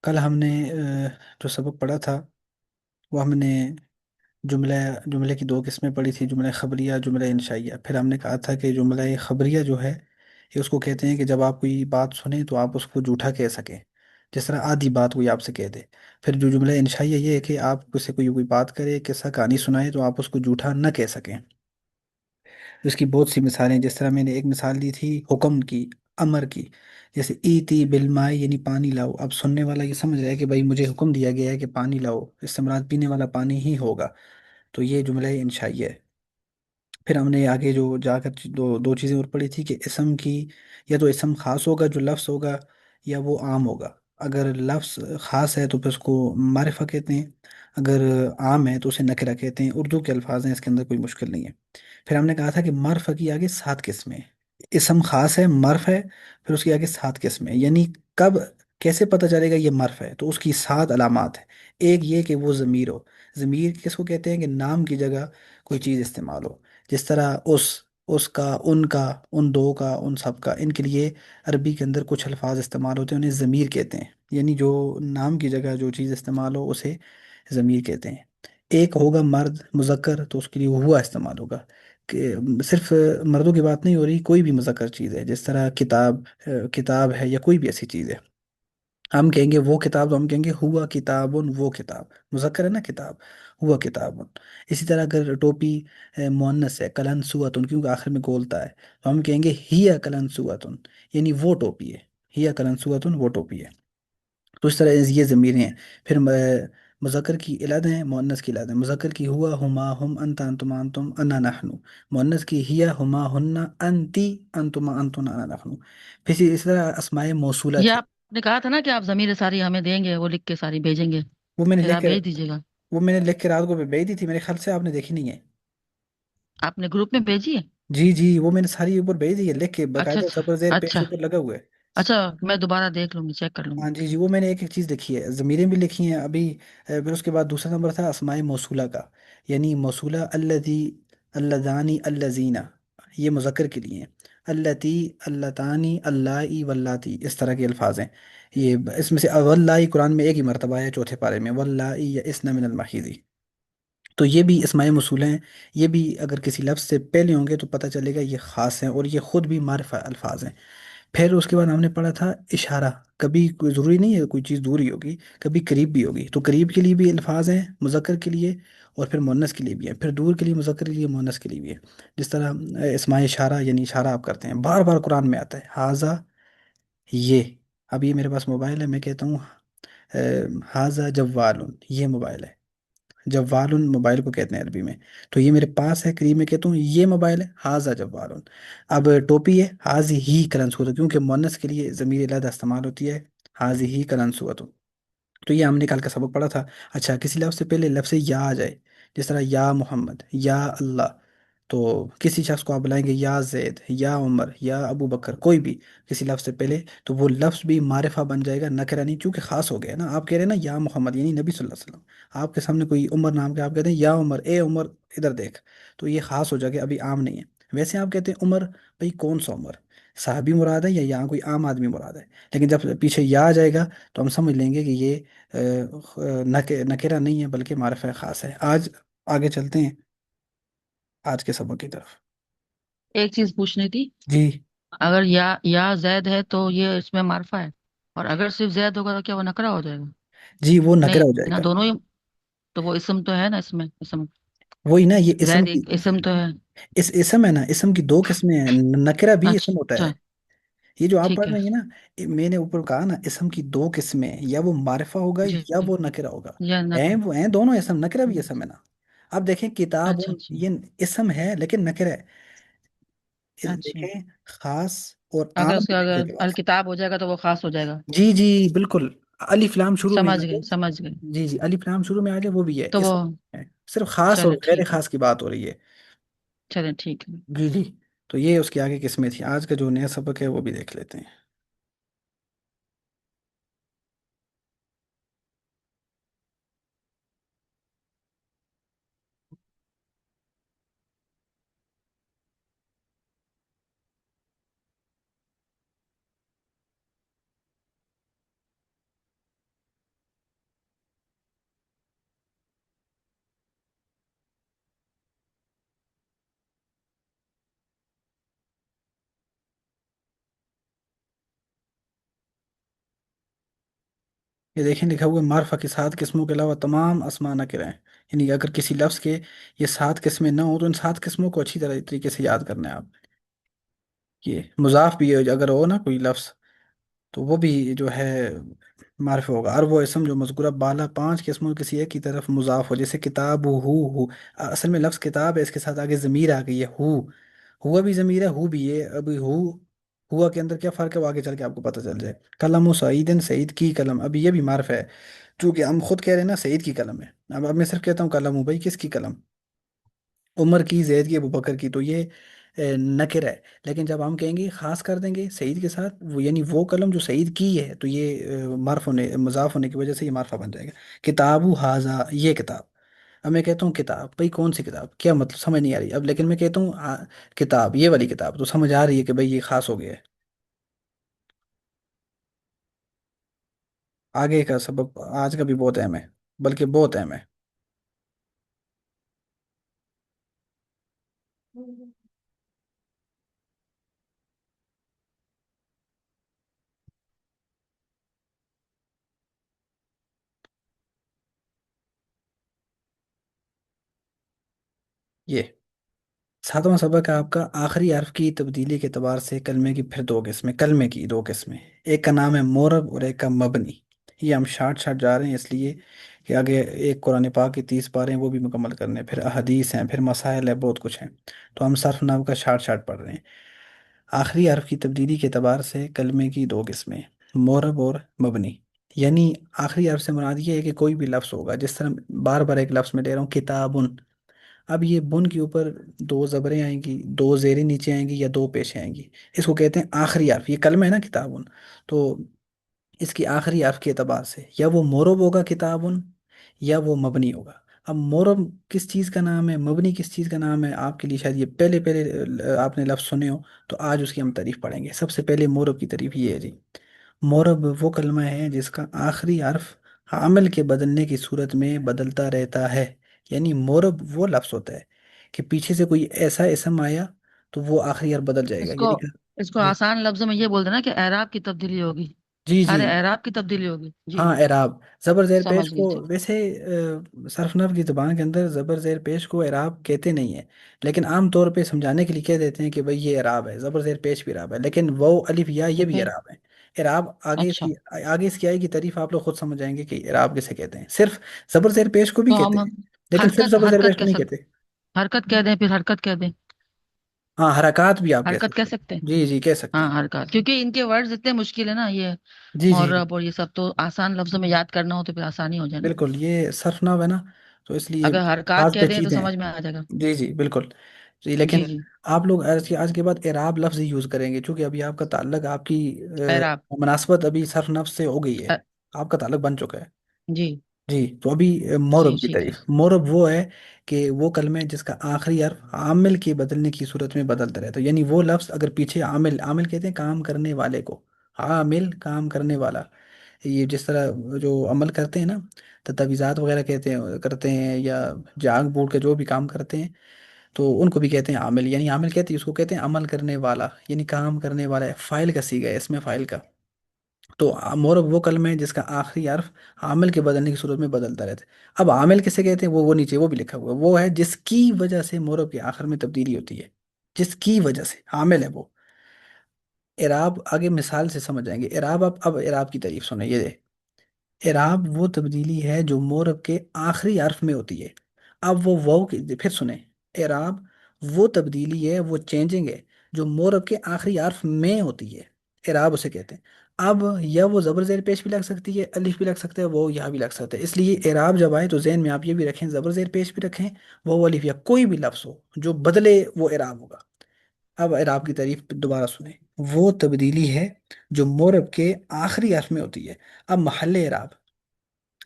کل ہم نے جو سبق پڑھا تھا وہ ہم نے جملہ جملے کی دو قسمیں پڑھی تھی، جملہ خبریہ، جملہ انشائیہ۔ پھر ہم نے کہا تھا کہ جملہ خبریہ جو ہے یہ اس کو کہتے ہیں کہ جب آپ کوئی بات سنیں تو آپ اس کو جھوٹا کہہ سکیں، جس طرح آدھی بات کوئی آپ سے کہہ دے۔ پھر جو جملہ انشائیہ یہ ہے کہ آپ سے کوئی بات کرے، قصہ کہانی سنائے، تو آپ اس کو جھوٹا نہ کہہ سکیں۔ اس کی بہت سی مثالیں، جس طرح میں نے ایک مثال دی تھی حکم کی، امر کی، جیسے ایتی بالماء یعنی پانی لاؤ۔ اب سننے والا یہ سمجھ رہا ہے کہ بھائی مجھے حکم دیا گیا ہے کہ پانی لاؤ، اس سے مراد پینے والا پانی ہی ہوگا، تو یہ جملہ انشائیہ ہے۔ پھر ہم نے آگے جو جا کر دو دو چیزیں اور پڑھی تھی کہ اسم کی، یا تو اسم خاص ہوگا جو لفظ ہوگا، یا وہ عام ہوگا۔ اگر لفظ خاص ہے تو پھر اس کو معرفہ کہتے ہیں، اگر عام ہے تو اسے نکرہ کہتے ہیں۔ اردو کے الفاظ ہیں، اس کے اندر کوئی مشکل نہیں ہے۔ پھر ہم نے کہا تھا کہ معرفہ کی آگے 7 قسمیں، اسم خاص ہے، معرف ہے، پھر اس کی آگے 7 قسمیں، یعنی کب کیسے پتہ چلے گا یہ معرف ہے، تو اس کی 7 علامات ہیں۔ ایک یہ کہ وہ ضمیر ہو۔ ضمیر کس کو کہتے ہیں؟ کہ نام کی جگہ کوئی چیز استعمال ہو، جس طرح اس کا، ان کا، ان دو کا، ان سب کا، ان کے لیے عربی کے اندر کچھ الفاظ استعمال ہوتے ہیں، انہیں ضمیر کہتے ہیں، یعنی جو نام کی جگہ جو چیز استعمال ہو اسے ضمیر کہتے ہیں۔ ایک ہوگا مرد مذکر، تو اس کے لیے ہوا استعمال ہوگا، کہ صرف مردوں کی بات نہیں ہو رہی، کوئی بھی مذکر چیز ہے، جس طرح کتاب، کتاب ہے، یا کوئی بھی ایسی چیز ہے۔ ہم کہیں گے وہ کتاب، تو ہم کہیں گے ہوا کتاب، وہ کتاب، مذکر ہے نا کتاب، ہوا کتاب۔ اسی طرح اگر ٹوپی مؤنث ہے، کلنسوۃ، کیونکہ آخر میں گولتا ہے، تو ہم کہیں گے ہی کلنسوۃ، یعنی وہ ٹوپی ہے، ہی کلنسوۃ، وہ ٹوپی ہے۔ تو اس طرح یہ ضمیریں ہیں۔ پھر مذکر کی علاد ہیں، مؤنث کی علاد ہیں۔ مذکر کی ہوا، ہما، ہم، انت، انتما، انتم، انا، نحن۔ مؤنث کی ہیا، ہما، ہن، انتی، انتما، انتن، انا، نحن۔ پھر اس طرح اسماء موصولہ یہ تھی۔ آپ نے کہا تھا نا کہ آپ ضمیر ساری ہمیں دیں گے، وہ لکھ کے ساری بھیجیں گے، وہ میں نے پھر لکھ آپ کے بھیج دیجیے گا۔ وہ میں نے لکھ کے رات کو بھیج دی تھی، میرے خیال سے آپ نے دیکھی نہیں ہے۔ آپ نے گروپ میں بھیجی ہے؟ جی جی، وہ میں نے ساری اوپر بھیج دی ہے، لکھ کے اچھا باقاعدہ، اچھا زبر زیر پیش اچھا اوپر لگا ہوا ہے۔ اچھا، میں دوبارہ دیکھ لوں گی، چیک کر لوں گی۔ ہاں جی جی، وہ میں نے ایک ایک چیز لکھی ہے، ضمیریں بھی لکھی ہیں ابھی۔ پھر اس کے بعد دوسرا نمبر تھا اسماء موصولہ کا، یعنی موصولہ الذی، اللذانی، اللذینہ، یہ مذکر کے لیے ہیں۔ اللتی، اللتانی، اللائی، واللاتی، اس طرح کے الفاظ ہیں۔ یہ اس میں سے واللائی قرآن میں ایک ہی مرتبہ ہے، چوتھے پارے میں، واللائی یئسن من المحیض۔ تو یہ بھی اسماء موصولہ ہیں۔ یہ بھی اگر کسی لفظ سے پہلے ہوں گے تو پتہ چلے گا یہ خاص ہیں، اور یہ خود بھی معرفہ الفاظ ہیں۔ پھر اس کے بعد ہم نے پڑھا تھا اشارہ۔ کبھی کوئی ضروری نہیں ہے کوئی چیز دور ہی ہوگی، کبھی قریب بھی ہوگی، تو قریب کے لیے بھی الفاظ ہیں مذکر کے لیے، اور پھر مؤنث کے لیے بھی ہیں، پھر دور کے لیے مذکر کے لیے، مؤنث کے لیے بھی ہے۔ جس طرح اسماء اشارہ، یعنی اشارہ آپ کرتے ہیں، بار بار قرآن میں آتا ہے، حاذا، یہ۔ اب یہ میرے پاس موبائل ہے، میں کہتا ہوں حاذا جوال، یہ موبائل ہے، جوال موبائل کو کہتے ہیں عربی میں۔ تو یہ میرے پاس ہے، قریب میں کہتا ہوں یہ موبائل ہے، حاذا جوال۔ اب ٹوپی ہے، حاذی ہی کلنسوت، کیونکہ مؤنث کے لیے ضمیر علیحدہ استعمال ہوتی ہے، حاذی ہی کلنسوت۔ تو یہ ہم نے کل کا سبق پڑھا تھا۔ اچھا، کسی لفظ سے پہلے لفظ یا آ جائے، جس طرح یا محمد، یا اللہ، تو کسی شخص کو آپ بلائیں گے یا زید، یا عمر، یا ابو بکر، کوئی بھی کسی لفظ سے پہلے، تو وہ لفظ بھی معرفہ بن جائے گا، نکرہ نہیں، چونکہ خاص ہو گیا نا۔ آپ کہہ رہے ہیں نا یا محمد، یعنی نبی صلی اللہ علیہ وسلم، آپ کے سامنے کوئی عمر نام کے، آپ کہتے ہیں یا عمر، اے عمر ادھر دیکھ، تو یہ خاص ہو جائے گا، ابھی عام نہیں ہے۔ ویسے آپ کہتے ہیں عمر، بھائی کون سا عمر، صحابی مراد ہے یا یہاں کوئی عام آدمی مراد ہے؟ لیکن جب پیچھے یا آ جائے گا تو ہم سمجھ لیں گے کہ یہ نکرہ نہیں ہے بلکہ معرفہ خاص ہے۔ آج آگے چلتے ہیں آج کے سبق کی طرف۔ ایک چیز پوچھنی تھی، جی اگر یا زید ہے تو یہ اس میں معرفہ ہے، اور اگر صرف زید ہوگا تو کیا وہ نکرہ ہو جائے گا؟ جی، وہ نکرہ ہو نہیں جائے نا، گا۔ دونوں ہی، تو وہ اسم تو ہے نا، اس میں اسم، وہی نا، یہ اسم زید کی، ایک اسم تو ہے۔ اسم ہے نا، اسم کی 2 قسمیں ہیں، نکرہ بھی اسم ہوتا اچھا ہے۔ یہ جو آپ ٹھیک پڑھ ہے، رہی ہیں نا، میں نے اوپر کہا نا اسم کی 2 قسمیں ہیں، یا وہ معرفہ ہوگا جی یا جی، وہ نکرہ ہوگا۔ یا ہیں نکرہ، وہ ہیں دونوں اسم، نکرہ بھی اسم ہے نا۔ اب دیکھیں کتاب، اچھا اچھا یہ اسم ہے لیکن نکرہ ہے۔ اچھا، دیکھیں خاص اور اگر عام اس کے کا لکھے اگر جواز۔ الکتاب ہو جائے گا تو وہ خاص ہو جائے گا۔ جی جی بالکل، الف لام شروع میں آ سمجھ جائے۔ گئے سمجھ گئے، جی جی، الف لام شروع میں آ جائے وہ بھی ہے، تو وہ، اسم ہے، صرف خاص اور چلے غیر ٹھیک ہے، خاص کی بات ہو رہی ہے۔ چلے ٹھیک ہے۔ جی جی، تو یہ اس کی آگے قسمیں تھیں۔ آج کا جو نیا سبق ہے وہ بھی دیکھ لیتے ہیں۔ یہ دیکھیں لکھا ہوا ہے معرفہ کی 7 قسموں کے علاوہ تمام اسماء نکرہ ہیں، یعنی اگر کسی لفظ کے یہ 7 قسمیں نہ ہوں تو ان 7 قسموں کو اچھی طرح طریقے سے یاد کرنا ہے آپ۔ یہ مضاف بھی ہے اگر ہو نا کوئی لفظ تو وہ بھی جو ہے معرفہ ہوگا، اور وہ اسم جو مذکورہ بالا 5 قسموں کسی ایک کی طرف مضاف ہو، جیسے کتاب ہو۔ اصل میں لفظ کتاب ہے، اس کے ساتھ آگے ضمیر آ گئی ہے ہو، ہوا بھی ضمیر ہے، ہو بھی ہے، ابھی ہوا کے اندر کیا فرق ہے وہ آگے چل کے آپ کو پتہ چل جائے۔ قلم و سعیدن، سعید کی قلم، ابھی یہ بھی معرفہ ہے، چونکہ ہم خود کہہ رہے ہیں نا سعید کی قلم ہے، اب میں صرف کہتا ہوں قلم ہوں، بھائی کس کی قلم؟ عمر کی، زید کی، ابو بکر کی، تو یہ نکر ہے۔ لیکن جب ہم کہیں گے خاص کر دیں گے سعید کے ساتھ، وہ یعنی وہ قلم جو سعید کی ہے، تو یہ معرف ہونے مضاف ہونے کی وجہ سے یہ معرفہ بن جائے گا۔ کتاب حاضہ، یہ کتاب، اب میں کہتا ہوں کتاب، بھائی کون سی کتاب، کیا مطلب سمجھ نہیں آ رہی اب، لیکن میں کہتا ہوں کتاب، یہ والی کتاب، تو سمجھ آ رہی ہے کہ بھائی یہ خاص ہو گیا ہے۔ آگے کا سبق آج کا بھی بہت اہم ہے، بلکہ بہت اہم ہے۔ یہ 7واں سبق ہے آپ کا، آخری حرف کی تبدیلی کے اعتبار سے کلمے کی پھر 2 قسمیں، کلمے کی 2 قسمیں، ایک کا نام ہے مورب اور ایک کا مبنی۔ یہ ہم شارٹ شارٹ جا رہے ہیں اس لیے کہ آگے ایک قرآن پاک کی 30 پارے ہیں وہ بھی مکمل کرنے ہیں، پھر احادیث ہیں، پھر مسائل ہے، بہت کچھ ہیں، تو ہم صرف نام کا شارٹ شارٹ پڑھ رہے ہیں۔ آخری حرف کی تبدیلی کے اعتبار سے کلمے کی 2 قسمیں، مورب اور مبنی، یعنی آخری حرف سے مراد یہ ہے کہ کوئی بھی لفظ ہوگا، جس طرح بار بار ایک لفظ میں لے رہا ہوں کتابن، اب یہ بن کے اوپر 2 زبریں آئیں گی، 2 زیریں نیچے آئیں گی یا 2 پیشیں آئیں گی، اس کو کہتے ہیں آخری حرف، یہ کلمہ ہے نا کتابن، تو اس کی آخری حرف کے اعتبار سے یا وہ مورب ہوگا کتابن یا وہ مبنی ہوگا۔ اب مورب کس چیز کا نام ہے، مبنی کس چیز کا نام ہے، آپ کے لیے شاید یہ پہلے پہلے آپ نے لفظ سنے ہو، تو آج اس کی ہم تعریف پڑھیں گے۔ سب سے پہلے مورب کی تعریف یہ ہے جی، مورب وہ کلمہ ہے جس کا آخری حرف عامل کے بدلنے کی صورت میں بدلتا رہتا ہے، یعنی مورب وہ لفظ ہوتا ہے کہ پیچھے سے کوئی ایسا اسم آیا تو وہ آخری حرف بدل جائے گا، اس کو یعنی اس کو جی آسان لفظوں میں یہ بول دینا کہ اعراب کی تبدیلی ہوگی، جی جی، سارے اعراب کی تبدیلی ہوگی جی۔ ہاں اعراب، زبر زیر پیش سمجھ کو لیجیے۔ ویسے صرف نحو کی زبان کے اندر زبر زیر پیش کو اعراب کہتے نہیں ہیں، لیکن عام طور پہ سمجھانے کے لیے کہہ دیتے ہیں کہ بھئی یہ اعراب ہے، زبر زیر پیش بھی اعراب ہے، لیکن وہ الف یا یہ تو بھی پھر اعراب ہے۔ اعراب آگے اس اچھا، کی آگے اس کی آئے گی تعریف، آپ لوگ خود سمجھ جائیں گے کہ اعراب کسے کہتے ہیں، صرف زبر زیر پیش کو بھی تو کہتے ہم ہیں، لیکن صرف حرکت زبر زیر حرکت پیش کو کہہ نہیں سکتے، کہتے۔ حرکت کہہ دیں، پھر حرکت کہہ دیں، ہاں حرکات بھی آپ کہہ حرکت کہہ سکتے سکتے ہیں، ہیں، جی جی کہہ سکتے ہاں ہیں، حرکات، کیونکہ ان کے ورڈز اتنے مشکل ہے نا یہ، جی جی جی مورب اور یہ سب تو آسان لفظوں میں یاد کرنا ہو تو پھر آسانی ہو جائے نا۔ بالکل، یہ صرف نحو ہے نا، تو اس لیے اگر حرکات بعض کہہ دیں تو پیچیدے ہیں، سمجھ میں آ جائے گا۔ جی جی بالکل جی، لیکن جی جی، آپ لوگ آج کے بعد اعراب لفظ ہی یوز کریں گے، چونکہ ابھی آپ کا تعلق، آپ کی اعراب، مناسبت ابھی صرف نفس سے ہو گئی ہے، اَ- آپ کا تعلق بن چکا ہے۔ جی جی تو ابھی جی مورب کی ٹھیک ہے، تعریف، مورب وہ ہے کہ وہ کلمہ ہے جس کا آخری حرف عامل کے بدلنے کی صورت میں بدلتا رہتا ہے، یعنی وہ لفظ اگر پیچھے عامل، عامل کہتے ہیں کام کرنے والے کو، عامل کام کرنے والا، یہ جس طرح جو عمل کرتے ہیں نا، تجویزات وغیرہ کہتے ہیں کرتے ہیں، یا جاگ بوٹ کے جو بھی کام کرتے ہیں، تو ان کو بھی کہتے ہیں عامل، یعنی عامل کہتے ہیں اس کو کہتے ہیں عمل کرنے والا، یعنی کام کرنے والا ہے، فائل کا صیغہ ہے اس میں، فائل کا، تو مورب وہ کلمہ ہے جس کا آخری حرف عامل کے بدلنے کی صورت میں بدلتا رہتا ہے۔ اب عامل کسے کہتے ہیں، وہ نیچے وہ بھی لکھا ہوا ہے، وہ ہے جس کی وجہ سے مورب کے آخر میں تبدیلی ہوتی ہے، جس کی وجہ سے عامل ہے وہ۔ اعراب آگے مثال سے سمجھ جائیں گے، اعراب اب اعراب کی تعریف سنیں، یہ اعراب وہ تبدیلی ہے جو مورب کے آخری حرف میں ہوتی ہے، اب وہ واو کی پھر سنیں، اعراب وہ تبدیلی ہے، وہ چینجنگ ہے جو مورب کے آخری حرف میں ہوتی ہے، اعراب اسے کہتے ہیں۔ اب یا وہ زبر زیر پیش بھی لگ سکتی ہے، الف بھی لگ سکتا ہے، وہ یہاں بھی لگ سکتا ہے، اس لیے اعراب جب آئے تو ذہن میں آپ یہ بھی رکھیں، زبر زیر پیش بھی رکھیں، وہ الف یا کوئی بھی لفظ ہو جو بدلے وہ اعراب ہوگا۔ اب اعراب کی تعریف دوبارہ سنیں، وہ تبدیلی ہے جو مورب کے آخری حرف میں ہوتی ہے۔ اب محل اعراب،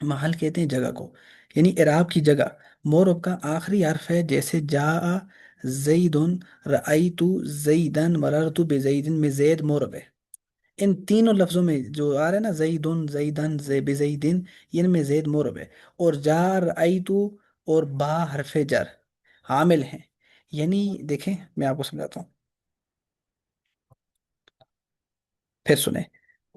محل کہتے ہیں جگہ کو، یعنی اعراب کی جگہ، مورب کا آخری حرف ہے، جیسے جا زیدن، رأیتو زیدن، مررت بزیدن، میں زید مورب ہے۔ ان تینوں لفظوں میں جو آ رہا ہے نا، زیدن، زیدن، بزیدن، ان میں زید مورب ہے، اور جا، رأیتو اور با حرف جر عامل ہیں، یعنی دیکھیں میں آپ کو سمجھاتا ہوں، پھر سنیں،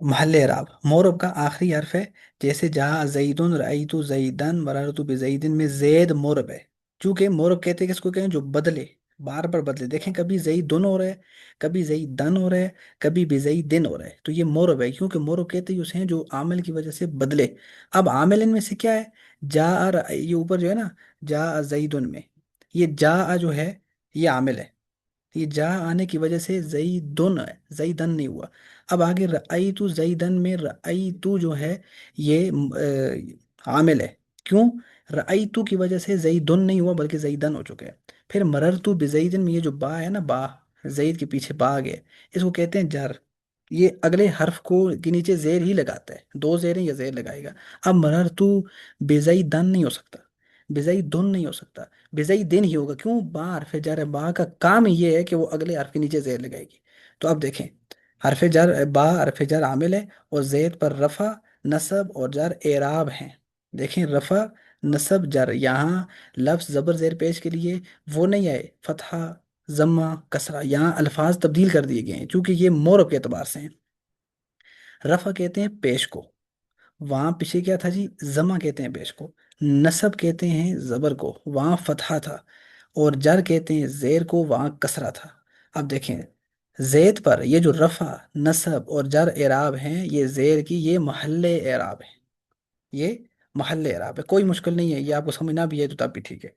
محل اعراب مورب کا آخری حرف ہے، جیسے جہاں زیدن رأیتو زیدن مررتو بزیدن میں زید مورب ہے۔ چونکہ مورب کہتے ہیں کس کو کہیں جو بدلے، بار بار بدلے، دیکھیں کبھی زیدن ہو رہا ہے، کبھی زیدن ہو رہا ہے، کبھی بزیدن ہو رہا ہے، تو یہ مورب ہے، کیونکہ مورب کہتے ہیں اسے ہیں جو عامل کی وجہ سے بدلے۔ اب عامل ان میں سے کیا ہے؟ جا، یہ اوپر جو ہے نا، جا زیدن میں، یہ جا جو ہے یہ عامل ہے، یہ جا آنے کی وجہ سے زیدن ہے، زیدن نہیں ہوا۔ اب آگے رأیتو زیدن میں رأیتو جو ہے یہ عامل ہے، کیوں؟ رأیتو کی وجہ سے زیدن نہیں ہوا بلکہ زیدن ہو چکا ہے۔ پھر مررتو بزیدن میں یہ جو با ہے نا، با، زید کے پیچھے با گیا، اس کو کہتے ہیں جر، یہ اگلے حرف کو کے نیچے زیر ہی لگاتا ہے، دو زیریں یا زیر لگائے گا۔ اب مررتو بزیدن نہیں ہو سکتا، بزیدن نہیں ہو سکتا، بزئی دن ہی ہوگا، کیوں؟ با حرف جر ہے، با کا کام یہ ہے کہ وہ اگلے حرف کے نیچے زیر لگائے گی۔ تو اب دیکھیں، حرف جر با حرف جر عامل ہے، اور زید پر رفع، نصب اور جر اعراب ہیں۔ دیکھیں رفع، نصب، جر، یہاں لفظ زبر زیر پیش کے لیے وہ نہیں آئے فتحہ، ضمہ، کسرہ، یہاں الفاظ تبدیل کر دیے گئے ہیں چونکہ یہ مورب کے اعتبار سے ہیں۔ رفع کہتے ہیں پیش کو، وہاں پیچھے کیا تھا جی؟ ضمہ کہتے ہیں پیش کو، نصب کہتے ہیں زبر کو، وہاں فتحہ تھا، اور جر کہتے ہیں زیر کو، وہاں کسرہ تھا۔ اب دیکھیں زید پر یہ جو رفع، نصب اور جر اعراب ہیں، یہ زیر کی یہ محل اعراب ہے، یہ محل اعراب ہے، کوئی مشکل نہیں ہے، یہ آپ کو سمجھنا بھی ہے تو تب بھی ٹھیک ہے،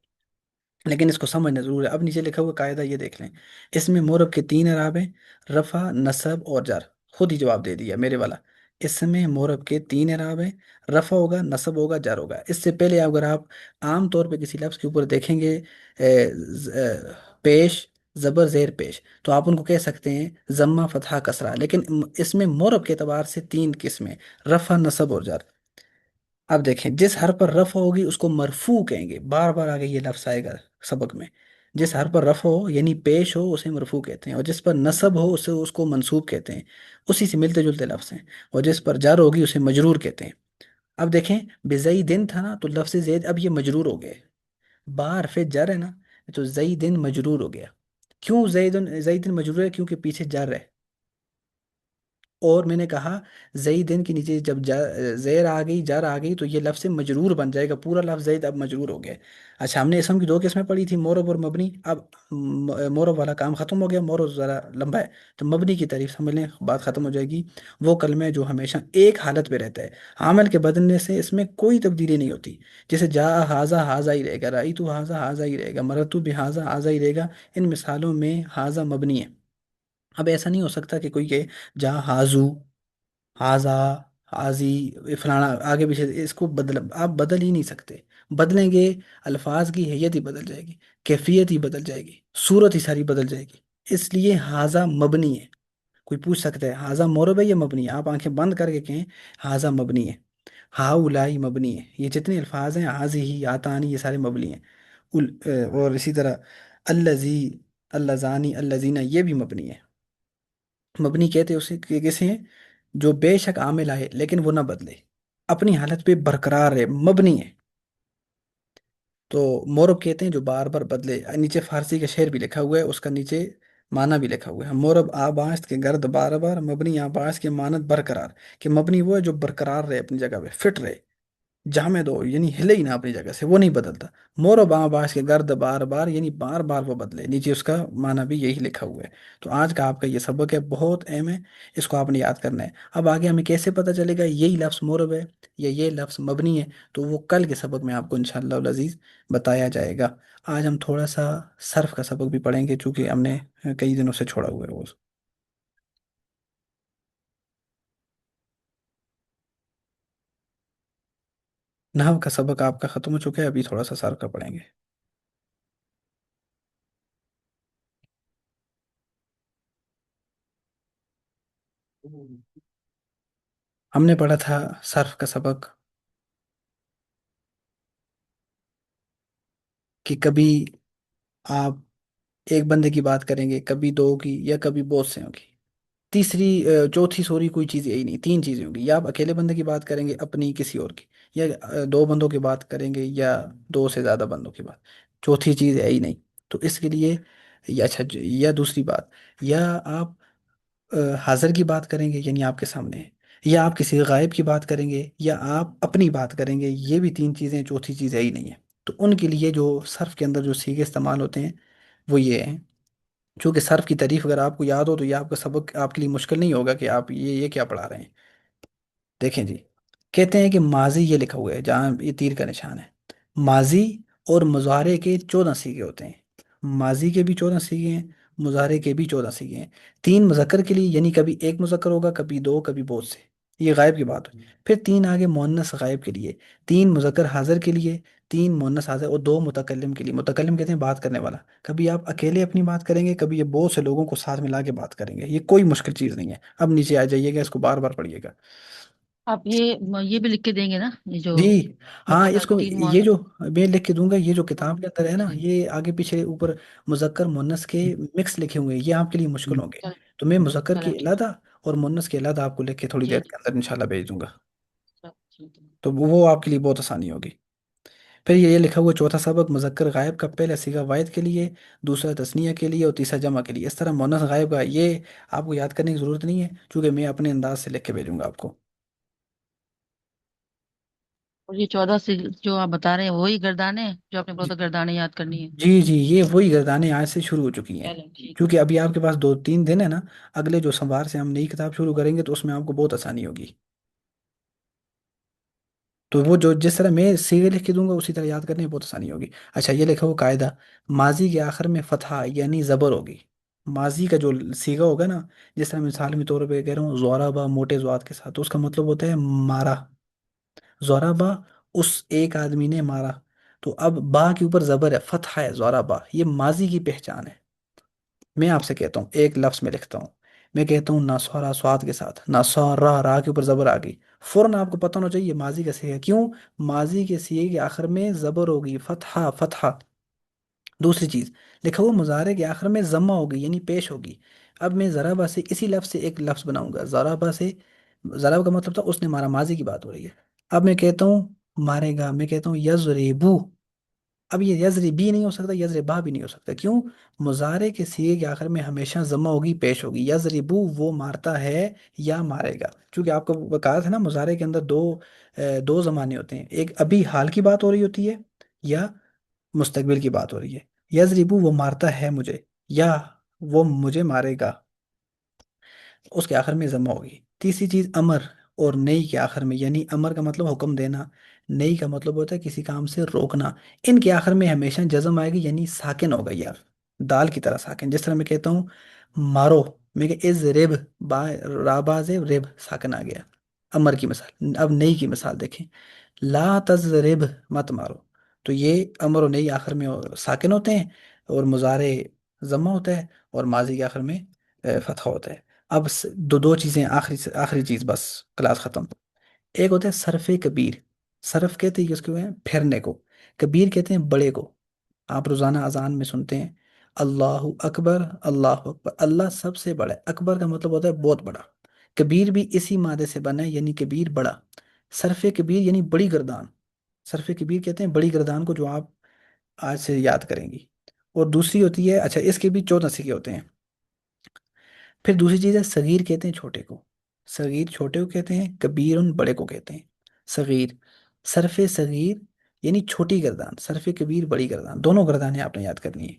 لیکن اس کو سمجھنا ضرور ہے۔ اب نیچے لکھا ہوا قاعدہ یہ دیکھ لیں، اس میں مورب کے تین اعراب ہیں، رفع، نصب اور جر، خود ہی جواب دے دیا میرے والا۔ اس میں مورب کے تین اعراب ہیں، رفع ہوگا، نصب ہوگا، جر ہوگا۔ اس سے پہلے اگر آپ عام طور پہ کسی لفظ کے اوپر دیکھیں گے پیش، زبر زیر پیش، تو آپ ان کو کہہ سکتے ہیں ضمہ، فتحہ، کسرہ، لیکن اس میں مورب کے اعتبار سے تین قسمیں، رفع، نصب اور جر۔ اب دیکھیں جس حرف پر رفع ہوگی اس کو مرفوع کہیں گے، بار بار آگے یہ لفظ آئے گا سبق میں، جس حرف پر رفع ہو یعنی پیش ہو اسے مرفوع کہتے ہیں، اور جس پر نصب ہو اسے اس کو منصوب کہتے ہیں، اسی سے ملتے جلتے لفظ ہیں، اور جس پر جر ہوگی اسے مجرور کہتے ہیں۔ اب دیکھیں بزئی دن تھا نا، تو لفظ زید اب یہ مجرور ہو گئے، با حرف جر ہے نا، تو زئی دن مجرور ہو گیا۔ کیوں زئی دن مجرور ہے؟ کیونکہ پیچھے جر ہے، اور میں نے کہا زئی دن کے نیچے جب زیر آ گئی، جر آ گئی، تو یہ لفظ مجرور بن جائے گا، پورا لفظ زید اب مجرور ہو گیا۔ اچھا، ہم نے اسم کی دو قسمیں پڑھی تھی، مورب اور مبنی، اب مورب والا کام ختم ہو گیا، مورب ذرا لمبا ہے، تو مبنی کی تعریف سمجھ لیں، بات ختم ہو جائے گی۔ وہ کلمہ ہے جو ہمیشہ ایک حالت پہ رہتا ہے، عامل کے بدلنے سے اس میں کوئی تبدیلی نہیں ہوتی، جیسے جا ہاذا ہاذا ہی رہے گا، رأیتو ہاذا ہاذا ہی رہے گا، مررتو بہذا ہاذا ہی رہے گا۔ ان مثالوں میں ہاذا مبنی ہے۔ اب ایسا نہیں ہو سکتا کہ کوئی کہ جہاں ہاذو، ہاذا، حاضی، فلانا، آگے پیچھے، اس کو بدل آپ بدل ہی نہیں سکتے، بدلیں گے الفاظ کی حیت ہی بدل جائے گی، کیفیت ہی بدل جائے گی، صورت ہی ساری بدل جائے گی، اس لیے ہاذا مبنی ہے۔ کوئی پوچھ سکتا ہے ہاذا مورب ہے یا مبنی ہے؟ آپ آنکھیں بند کر کے کہیں ہاذا مبنی ہے، ہا اولائی مبنی ہے، یہ جتنے الفاظ ہیں حاضی ہی، آتانی، یہ سارے مبنی ہیں۔ اور اسی طرح الذی، اللذانی، اللذینہ، یہ بھی مبنی ہے۔ مبنی کہتے ہیں اسے کہ کسے ہیں؟ جو بے شک عامل آئے لیکن وہ نہ بدلے، اپنی حالت پہ برقرار رہے، مبنی ہے۔ تو مورب کہتے ہیں جو بار بار بدلے، نیچے فارسی کا شعر بھی لکھا ہوا ہے، اس کا نیچے معنی بھی لکھا ہوا ہے، مورب آباست کے گرد بار بار، مبنی آباست کے مانت برقرار، کہ مبنی وہ ہے جو برقرار رہے، اپنی جگہ پہ فٹ رہے، جامد ہو، یعنی ہلے ہی نہ اپنی جگہ سے، وہ نہیں بدلتا۔ مور و باش کے گرد بار بار، یعنی بار بار وہ بدلے، نیچے اس کا معنی بھی یہی لکھا ہوا ہے۔ تو آج کا آپ کا یہ سبق ہے، بہت اہم ہے، اس کو آپ نے یاد کرنا ہے۔ اب آگے ہمیں کیسے پتہ چلے گا یہی لفظ مورب ہے یا یہ لفظ مبنی ہے؟ تو وہ کل کے سبق میں آپ کو انشاءاللہ العزیز بتایا جائے گا۔ آج ہم تھوڑا سا صرف کا سبق بھی پڑھیں گے، چونکہ ہم نے کئی دنوں سے چھوڑا ہوا ہے وہ۔ نحو کا سبق آپ کا ختم ہو چکا ہے، ابھی تھوڑا سا صرف کا پڑھیں گے۔ ہم نے پڑھا تھا صرف کا سبق، کہ کبھی آپ ایک بندے کی بات کریں گے، کبھی دو کی، یا کبھی بہت سے ہوں گی، تیسری چوتھی سوری کوئی چیز یہی نہیں، تین چیزیں ہوں گی، یا آپ اکیلے بندے کی بات کریں گے، اپنی کسی اور کی، یا دو بندوں کی بات کریں گے، یا دو سے زیادہ بندوں کی بات، چوتھی چیز ہے ہی نہیں۔ تو اس کے لیے یا اچھا یا دوسری بات، یا آپ حاضر کی بات کریں گے، یعنی آپ کے سامنے ہے، یا آپ کسی غائب کی بات کریں گے یا آپ اپنی بات کریں گے، یہ بھی تین چیزیں، چوتھی چیز ہے ہی نہیں ہے۔ تو ان کے لیے جو صرف کے اندر جو سیغے استعمال ہوتے ہیں وہ یہ ہیں۔ چونکہ صرف کی تعریف اگر آپ کو یاد ہو تو یہ آپ کا سبق آپ کے لیے مشکل نہیں ہوگا کہ آپ یہ کیا پڑھا رہے ہیں۔ دیکھیں جی، کہتے ہیں کہ ماضی یہ لکھا ہوا ہے جہاں یہ تیر کا نشان ہے، ماضی اور مضارع کے 14 سیغے ہوتے ہیں۔ ماضی کے بھی 14 سیغے ہیں، مضارع کے بھی 14 سیغے ہیں۔ تین مذکر کے لیے، یعنی کبھی ایک مذکر ہوگا، کبھی دو، کبھی بہت سے، یہ غائب کی بات ہوئی۔ پھر تین آگے مؤنث غائب کے لیے، تین مذکر حاضر کے لیے، تین مؤنث حاضر اور دو متکلم کے لیے۔ متکلم کہتے ہیں بات کرنے والا۔ کبھی آپ اکیلے اپنی بات کریں گے، کبھی یہ بہت سے لوگوں کو ساتھ ملا کے بات کریں گے، یہ کوئی مشکل چیز نہیں ہے۔ اب نیچے آ جائیے گا، اس کو بار بار پڑھیے گا۔ آپ یہ بھی لکھ کے دیں گے نا، یہ جو جی ہاں، اس بتایا کو تین یہ جو میں لکھ کے دوں گا، یہ جو ہاں، کتاب کے اندر ہے نا، جی یہ آگے پیچھے اوپر مذکر مونس کے مکس لکھے ہوئے ہیں، یہ آپ کے لیے مشکل ہوں گے۔ چل تو میں مذکر چلیں کے ٹھیک علیحدہ اور مونس کے علیحدہ آپ کو لکھ کے تھوڑی دیر جی کے اندر انشاءاللہ بھیج دوں گا، چل ٹھیک ہے تو وہ آپ کے لیے بہت آسانی ہوگی۔ پھر یہ لکھا ہوا چوتھا سبق، مذکر غائب کا پہلا صیغہ واحد کے لیے، دوسرا تثنیہ کے لیے اور تیسرا جمع کے لیے۔ اس طرح مونس غائب کا یہ آپ کو یاد کرنے کی ضرورت نہیں ہے، چونکہ میں اپنے انداز سے لکھ کے بھیجوں گا آپ کو۔ اور یہ 14 سے جو آپ بتا رہے ہیں وہی گردانے ہیں جو آپ نے بولا جی تھا گردانے یاد کرنی ہے؟ جی جی، یہ وہی گردانیں آج سے شروع ہو چکی ہیں، چلیں ٹھیک کیونکہ ابھی آپ ٹھیک کے پاس 2 3 دن ہے نا، اگلے جو سوموار سے ہم نئی کتاب شروع کریں گے تو اس میں آپ کو بہت آسانی ہوگی۔ تو وہ جو جس طرح میں سیغے لکھ کے دوں گا اسی طرح یاد کرنے میں بہت آسانی ہوگی۔ اچھا، یہ لکھا ہوا قاعدہ، ماضی کے آخر میں فتحہ یعنی زبر ہوگی۔ ماضی کا جو سیغہ ہوگا نا، جس طرح مثال کے طور پہ کہہ رہا ہوں ضربہ موٹے ضاد کے ساتھ، تو اس کا مطلب ہوتا ہے مارا، ضربہ، اس ایک آدمی نے مارا۔ تو اب با کے اوپر زبر ہے، فتح ہے، ضربہ، یہ ماضی کی پہچان ہے۔ میں آپ سے کہتا ہوں، ایک لفظ میں لکھتا ہوں، میں کہتا ہوں ناسورا سواد کے ساتھ، ناسورا را کے اوپر زبر آ گئی، فوراً آپ کو پتہ ہونا چاہیے یہ ماضی کا صیغہ ہے۔ کیوں؟ ماضی کے صیغے کے آخر میں زبر ہوگی، فتحہ فتحہ۔ دوسری چیز، لکھا ہوا مضارع کے آخر میں ضمہ ہوگی یعنی پیش ہوگی۔ اب میں ضربہ سے اسی لفظ سے ایک لفظ بناؤں گا، ضربہ سے، ضربہ کا مطلب تھا اس نے مارا، ماضی کی بات ہو رہی ہے۔ اب میں کہتا ہوں مارے گا، میں کہتا ہوں یضربو، اب یہ یزر بھی نہیں ہو سکتا، یزر با بھی نہیں ہو سکتا۔ کیوں؟ مضارع کے صیغے کے آخر میں ہمیشہ ضمہ ہوگی، پیش ہوگی۔ یضربو وہ مارتا ہے یا مارے گا، چونکہ آپ کو کہا تھا نا مضارع کے اندر دو زمانے ہوتے ہیں، ایک ابھی حال کی بات ہو رہی ہوتی ہے یا مستقبل کی بات ہو رہی ہے۔ یضربو وہ مارتا ہے مجھے، یا وہ مجھے مارے گا، اس کے آخر میں ضمہ ہوگی۔ تیسری چیز، امر اور نئی کے آخر میں، یعنی امر کا مطلب حکم دینا، نئی کا مطلب ہوتا ہے کسی کام سے روکنا، ان کے آخر میں ہمیشہ جزم آئے گی یعنی ساکن ہوگا یار، دال کی طرح ساکن۔ جس طرح میں کہتا ہوں مارو، میں کہ از ریب، با راباز ریب، ساکن آ گیا، امر کی مثال۔ اب نئی کی مثال دیکھیں، لا تضرب، مت مارو، تو یہ امر و نئی آخر میں ساکن ہوتے ہیں، اور مضارع ضمہ ہوتا ہے، اور ماضی کے آخر میں فتح ہوتا ہے۔ اب دو دو چیزیں، آخری آخری چیز بس، کلاس ختم۔ ایک ہوتا ہے صرف کبیر، صرف کہتے ہیں کہ اس کو ہیں پھیرنے کو، کبیر کہتے ہیں بڑے کو۔ آپ روزانہ اذان میں سنتے ہیں اللہ اکبر، اللہ اکبر، اللہ سب سے بڑا ہے، اکبر کا مطلب ہوتا ہے بہت بڑا، کبیر بھی اسی مادے سے بنا ہے یعنی کبیر بڑا۔ صرف کبیر یعنی بڑی گردان، صرف کبیر کہتے ہیں بڑی گردان کو جو آپ آج سے یاد کریں گی۔ اور دوسری ہوتی ہے، اچھا اس کے بھی 14 سیکھے ہوتے ہیں۔ پھر دوسری چیز ہے صغیر، کہتے ہیں چھوٹے کو، صغیر چھوٹے کو کہتے ہیں، کبیر ان بڑے کو کہتے ہیں۔ صغیر، صرف صغیر یعنی چھوٹی گردان، صرف کبیر بڑی گردان، دونوں گردانیں آپ نے یاد کرنی ہے،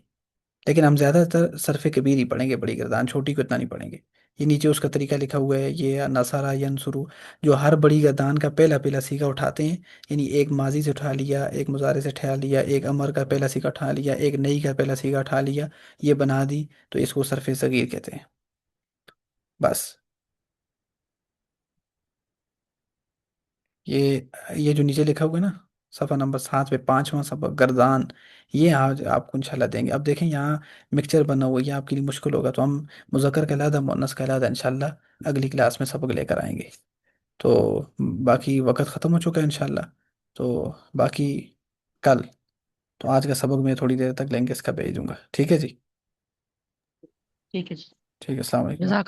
لیکن ہم زیادہ تر صرف کبیر ہی پڑھیں گے، بڑی گردان چھوٹی کو اتنا نہیں پڑھیں گے۔ یہ نیچے اس کا طریقہ لکھا ہوا ہے، یہ نصارہ ینصرو، جو ہر بڑی گردان کا پہلا پہلا سیگا اٹھاتے ہیں، یعنی ایک ماضی سے اٹھا لیا، ایک مضارع سے اٹھا لیا، ایک امر کا پہلا سیگا اٹھا لیا، ایک نئی کا پہلا سیگا اٹھا لیا، یہ بنا دی، تو اس کو صرف صغیر کہتے ہیں، بس۔ یہ یہ جو نیچے لکھا ہوا ہے نا، صفحہ نمبر 7 پہ 5واں سبق گردان، یہ آج آپ کو انشاءاللہ دیں گے۔ اب دیکھیں یہاں مکسچر بنا ہوا ہے، یہ آپ کے لیے مشکل ہوگا، تو ہم مذکر کا علیحدہ، مؤنث کا علیحدہ انشاءاللہ اگلی کلاس میں سبق لے کر آئیں گے۔ تو باقی وقت ختم ہو چکا ہے انشاءاللہ، تو باقی کل، تو آج کا سبق میں تھوڑی دیر تک لیں گے، اس کا بھیج دوں گا، ٹھیک ہے جی؟ ٹھیک ہے جی، ٹھیک ہے، السلام علیکم۔ جزاک